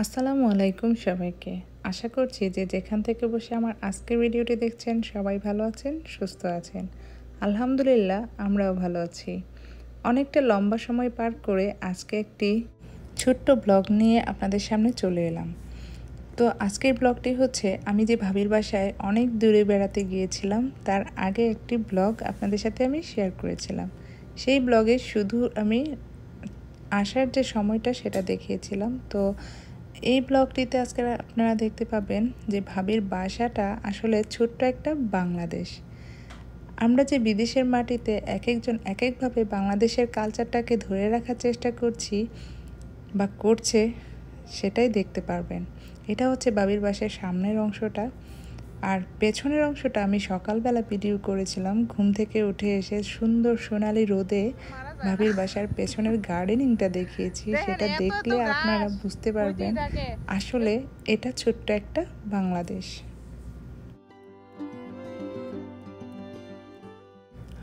আসসালামু আলাইকুম সবাইকে। আশা করছি যে যেখান থেকে বসে আমার আজকের ভিডিওটি দেখছেন সবাই ভালো আছেন, সুস্থ আছেন। আলহামদুলিল্লাহ আমরাও ভালো আছি। অনেকটা লম্বা সময় পার করে আজকে একটি ছোট্ট ব্লগ নিয়ে আপনাদের সামনে চলে এলাম। তো আজকের ব্লগটি হচ্ছে আমি যে ভাবির বাসায় অনেক দূরে বেড়াতে গিয়েছিলাম তার আগে একটি ব্লগ আপনাদের সাথে আমি শেয়ার করেছিলাম। সেই ব্লগে শুধু আমি আসার যে সময়টা সেটা দেখিয়েছিলাম। তো এই ব্লগটিতে আজকে আপনারা দেখতে পাবেন যে ভাবির বাসাটা আসলে ছোট্ট একটা বাংলাদেশ। আমরা যে বিদেশের মাটিতে এক একজন এক একভাবে বাংলাদেশের কালচারটাকে ধরে রাখার চেষ্টা করছি বা করছে সেটাই দেখতে পারবেন। এটা হচ্ছে ভাবির বাসার সামনের অংশটা, আর পেছনের অংশটা আমি সকালবেলা ভিডিও করেছিলাম। ঘুম থেকে উঠে এসে সুন্দর সোনালি রোদে ভাবির বাসার পেছনের গার্ডেনিংটা দেখিয়েছি। সেটা দেখলে আপনারা বুঝতে পারবেন আসলে এটা ছোট্ট একটা বাংলাদেশ।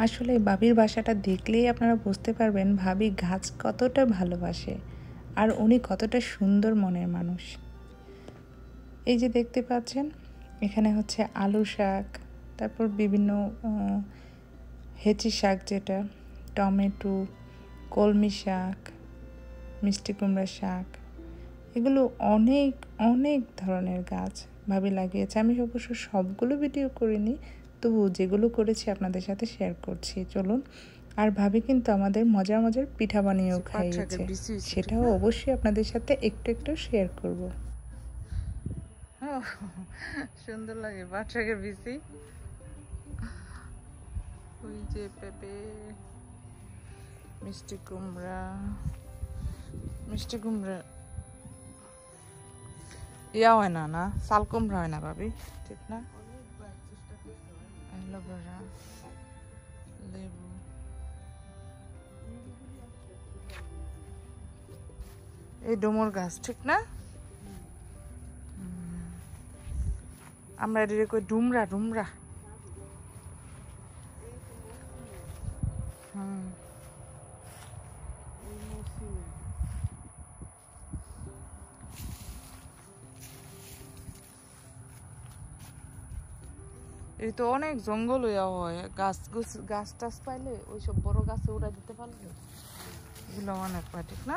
আসলে ভাবির বাসাটা দেখলেই আপনারা বুঝতে পারবেন ভাবি গাছ কতটা ভালোবাসে আর উনি কতটা সুন্দর মনের মানুষ। এই যে দেখতে পাচ্ছেন এখানে হচ্ছে আলু শাক, তারপর বিভিন্ন হেঁচি শাক, যেটা টমেটো, কলমি শাক, মিষ্টি কুমড়া শাক, এগুলো অনেক অনেক ধরনের গাছ ভাবি লাগিয়েছে। আমি অবশ্য সবগুলো ভিডিও করিনি, তবু যেগুলো করেছি আপনাদের সাথে শেয়ার করছি। চলুন। আর ভাবি কিন্তু আমাদের মজার মজার পিঠা বানিয়েও খাইয়েছে, সেটাও অবশ্যই আপনাদের সাথে একটু একটু শেয়ার করব। সুন্দর লাগে পাট শাকের বিচি। ওই যে পেঁপে, মিষ্টি কুমড়া ইয়া হয় না, না চাল কুমড়া হয় না ভাবি, ঠিক না? অ্যালোভেরা, লেবু, এই ডুমুর গাছ, ঠিক না? আমরা এটাকে কই ডুমরা। এই তো অনেক জঙ্গল হইয়া হয়, গাছ টাছ পাইলে ওইসব বড় গাছে উড়া দিতে পারলে এগুলো অনেক পায়, ঠিক না?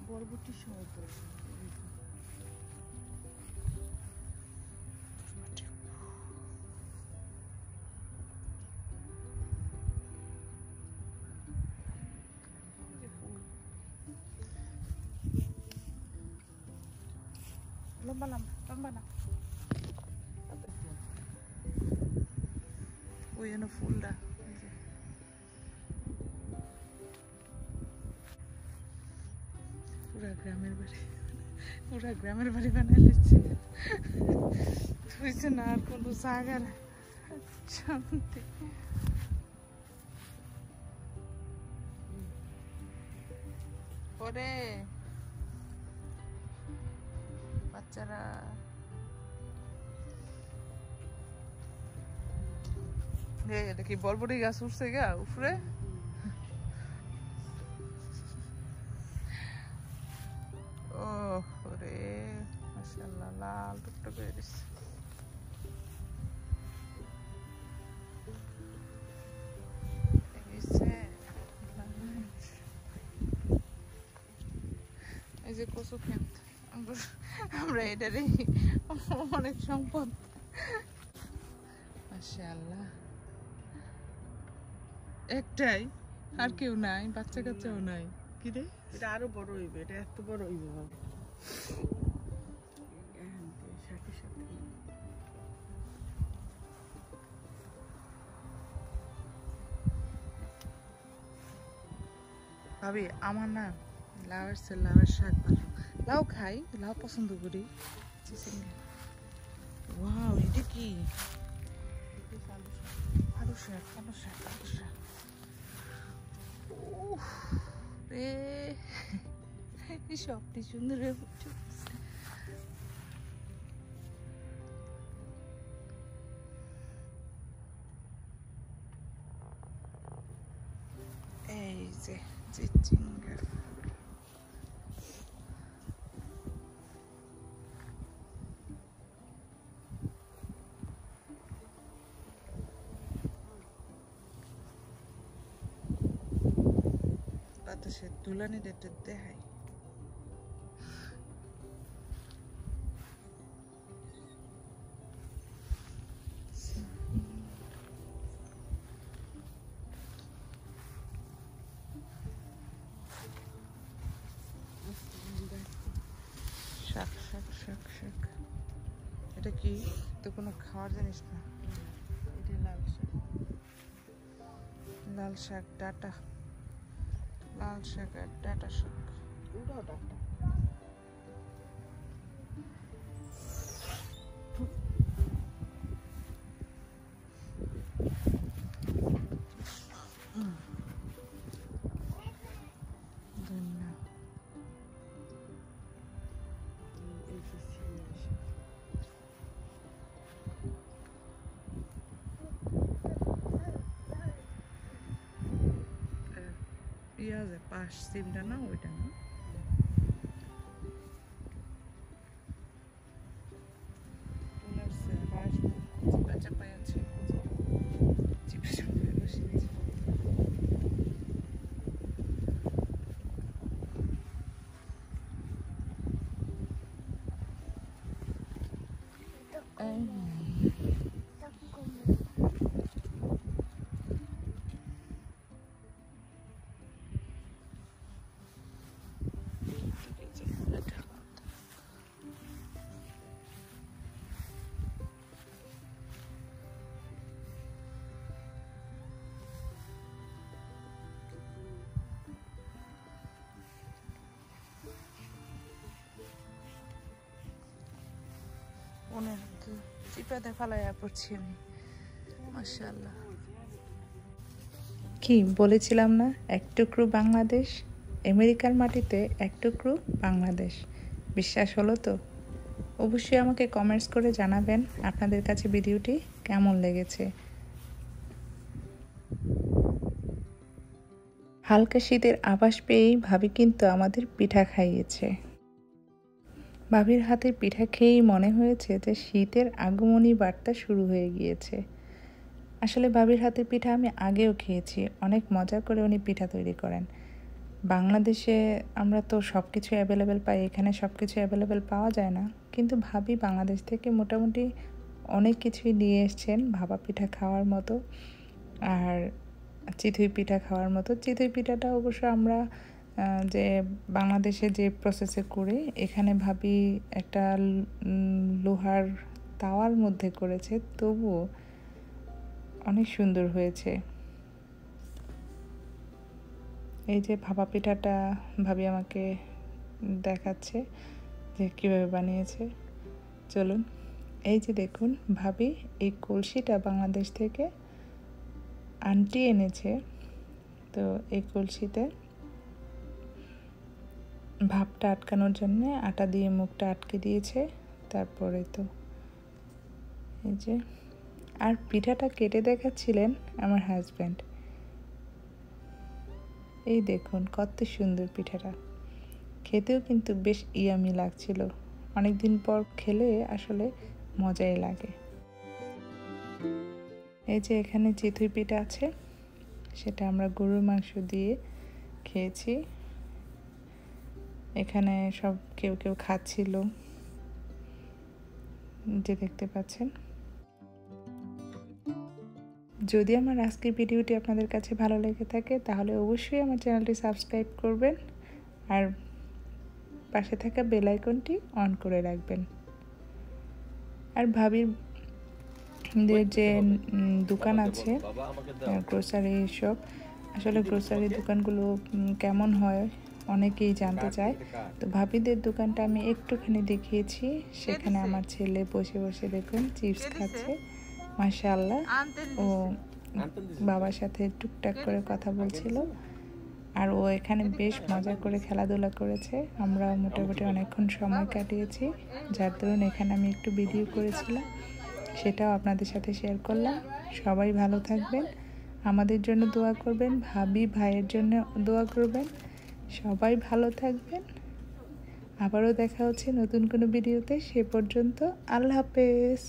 বরবটি সহ লম্বা না ওই জন্য ফুলটা পুরা গ্রামের বাড়ি বানাই লিখছে। তুইছে না আর কোনো জায়গার শান্তি। পরে বাচ্চারা দেখি বরবটি গাছ উঠছে গা উপরে। ও রে মাশাআল্লাহ, লাল টুকটুকে দিচ্ছে। এই যে কচু ক্ষেত, আমরা এটারই অনেক সম্পদ। মাশাআল্লাহ, একটাই, আর কেউ নাই, বাচ্চা কাচ্চাও নাই। কি রে, এটা আরো বড় হইবে, এটা এত বড় হইবে ভাবি। আমার না লাউয়ের শাক ভালো, লাউ খাই, লাউ পছন্দ করি। ওয়াও, এটা কি? আলু শাক। সবটি সুন্দর। এই যে চিচিঙ্গা, বাতাসে তুলানি রেটে দেখাই। শাক শাক শাক শাক, এটা কি? তো কোনো খাওয়ার জিনিস না, এটা লাল শাক। লাল শাক ডাটা, লাল শাক আর ডাটা শাক, ওটাও ডাটা। পেঁয়াজের পাশ সিমটা না, ওইটা না। চিপা চাপাই আছে, চিপা চাপাই বসিয়েছে। ওনার চিপাতে ফালাইয়া পড়ছি আমি, মাশাআল্লাহ। কি বলেছিলাম না, এক টুকরো বাংলাদেশ, আমেরিকার মাটিতে এক টুকরো বাংলাদেশ। বিশ্বাস হলো তো? অবশ্যই আমাকে কমেন্টস করে জানাবেন আপনাদের কাছে ভিডিওটি কেমন লেগেছে। হালকা শীতের আভাস পেয়েই ভাবি কিন্তু আমাদের পিঠা খাইয়েছে। ভাবির হাতের পিঠা খেয়েই মনে হয়েছে যে শীতের আগমনী বার্তা শুরু হয়ে গিয়েছে। আসলে ভাবির হাতের পিঠা আমি আগেও খেয়েছি, অনেক মজা করে উনি পিঠা তৈরি করেন। বাংলাদেশে আমরা তো সব কিছু অ্যাভেলেবেল পাই, এখানে সব কিছু অ্যাভেলেবেল পাওয়া যায় না, কিন্তু ভাবি বাংলাদেশ থেকে মোটামুটি অনেক কিছুই নিয়ে এসছেন ভাপা পিঠা খাওয়ার মতো আর চিতই পিঠা খাওয়ার মতো। চিতই পিঠাটা অবশ্য আমরা যে বাংলাদেশে যে প্রসেসে করি, এখানে ভাবি একটা লোহার তাওয়ার মধ্যে করেছে, তবুও অনেক সুন্দর হয়েছে। এই যে ভাপা পিঠাটা ভাবি আমাকে দেখাচ্ছে যে কীভাবে বানিয়েছে। চলুন, এই যে দেখুন, ভাবি এই কলসিটা বাংলাদেশ থেকে আন্টি এনেছে। তো এই কলসিতে ভাপটা আটকানোর জন্য আটা দিয়ে মুখটা আটকে দিয়েছে। তারপরে তো এই যে, আর পিঠাটা কেটে দেখাচ্ছিলেন আমার হাজব্যান্ড। এই দেখুন কত সুন্দর পিঠাটা, খেতেও কিন্তু বেশ ইয়ামি লাগছিল। অনেক দিন পর খেলে আসলে মজাই লাগে। এই যে এখানে চিতই পিঠা আছে, সেটা আমরা গরুর মাংস দিয়ে খেয়েছি। এখানে সব কেউ কেউ খাচ্ছিল, যে দেখতে পাচ্ছেন। যদি আমার আজকের ভিডিওটি আপনাদের কাছে ভালো লেগে থাকে তাহলে অবশ্যই আমার চ্যানেলটি সাবস্ক্রাইব করবেন আর পাশে থাকা বেল আইকনটি অন করে রাখবেন। আর ভাবির যে দোকান আছে গ্রোসারি শপ, আসলে গ্রোসারি দোকানগুলো কেমন হয় অনেকেই জানতে চায়। তো ভাবিদের দোকানটা আমি একটুখানি দেখিয়েছি। সেখানে আমার ছেলে বসে বসে দেখুন চিপস খাচ্ছে, মাশাআল্লাহ। ও বাবার সাথে টুকটাক করে কথা বলছিল, আর ও এখানে বেশ মজা করে খেলাধুলা করেছে। আমরা মোটামুটি অনেকক্ষণ সময় কাটিয়েছি, যার দরুন এখানে আমি একটু ভিডিও করেছিলাম, সেটাও আপনাদের সাথে শেয়ার করলাম। সবাই ভালো থাকবেন, আমাদের জন্য দোয়া করবেন, ভাবি ভাইয়ের জন্য দোয়া করবেন। সবাই ভালো থাকবেন, আবারও দেখা হচ্ছে নতুন কোনো ভিডিওতে। সে পর্যন্ত আল্লাহ হাফেজ।